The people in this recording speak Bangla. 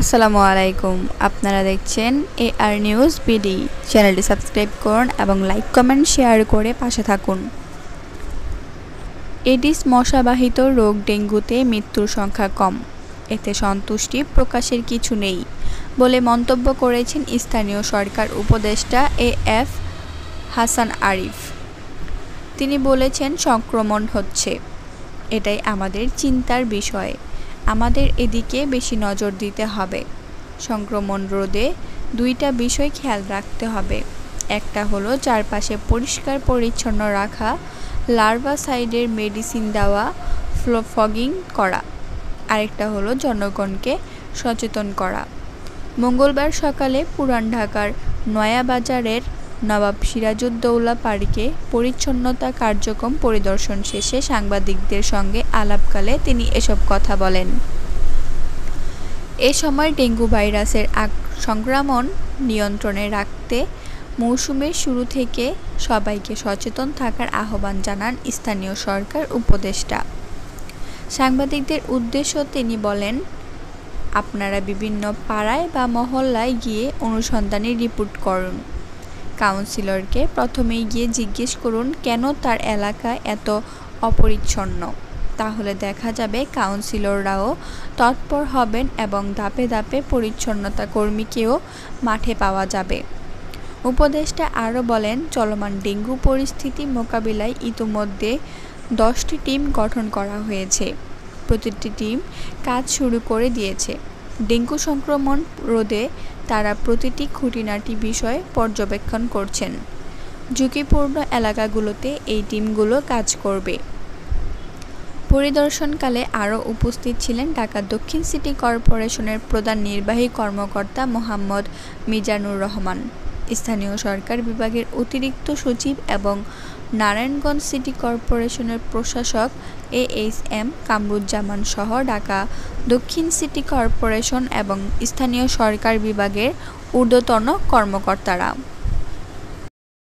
আসসালামু আলাইকুম। আপনারা দেখছেন AR নিউজ বিডি। চ্যানেলটি সাবস্ক্রাইব করুন এবং লাইক কমেন্ট শেয়ার করে পাশে থাকুন। এডিস মশাবাহিত রোগ ডেঙ্গুতে মৃত্যুর সংখ্যা কম, এতে সন্তুষ্টি প্রকাশের কিছু নেই বলে মন্তব্য করেছেন স্থানীয় সরকার উপদেষ্টা AF হাসান আরিফ। তিনি বলেছেন, সংক্রমণ হচ্ছে, এটাই আমাদের চিন্তার বিষয়। আমাদের এদিকে বেশি নজর দিতে হবে। সংক্রমণ রোধে দুইটা বিষয় খেয়াল রাখতে হবে। একটা হলো চারপাশে পরিষ্কার পরিচ্ছন্ন রাখা, লার্ভাসাইডের মেডিসিন দেওয়া, ফগিং করা। আরেকটা হলো জনগণকে সচেতন করা। মঙ্গলবার সকালে পুরান ঢাকার নয়াবাজারের নবাব সিরাজউদ্দৌলা পার্কে পরিচ্ছন্নতা কার্যক্রম পরিদর্শন শেষে সাংবাদিকদের সঙ্গে আলাপকালে তিনি এসব কথা বলেন। এ সময় ডেঙ্গু ভাইরাসের সংক্রমণ নিয়ন্ত্রণে রাখতে মৌসুমের শুরু থেকে সবাইকে সচেতন থাকার আহ্বান জানান স্থানীয় সরকার উপদেষ্টা। সাংবাদিকদের উদ্দেশ্য তিনি বলেন, আপনারা বিভিন্ন পাড়ায় বা মহল্লায় গিয়ে অনুসন্ধানী রিপোর্ট করুন। কাউন্সিলরকে প্রথমেই গিয়ে জিজ্ঞেস করুন কেন তার এলাকা এত অপরিচ্ছন্ন। তাহলে দেখা যাবে কাউন্সিলররাও তৎপর হবেন এবং ধাপে ধাপে পরিচ্ছন্নতা কর্মীকেও মাঠে পাওয়া যাবে। উপদেষ্টা আরও বলেন, চলমান ডেঙ্গু পরিস্থিতি মোকাবিলায় ইতোমধ্যে 10টি টিম গঠন করা হয়েছে। প্রতিটি টিম কাজ শুরু করে দিয়েছে। ডেঙ্গু সংক্রমণ রোধে তারা প্রতিটি খুঁটিনাটি বিষয় পর্যবেক্ষণ করছেন। ঝুঁকিপূর্ণ এলাকাগুলোতে এই টিমগুলো কাজ করবে। পরিদর্শনকালে আরও উপস্থিত ছিলেন ঢাকা দক্ষিণ সিটি কর্পোরেশনের প্রধান নির্বাহী কর্মকর্তা মোহাম্মদ মিজানুর রহমান, স্থানীয় সরকার বিভাগের অতিরিক্ত সচিব এবং নারায়ণগঞ্জ সিটি কর্পোরেশনের প্রশাসক AHM কামরুজ্জামান সহ ঢাকা দক্ষিণ সিটি কর্পোরেশন এবং স্থানীয় সরকার বিভাগের ঊর্ধ্বতন কর্মকর্তারা।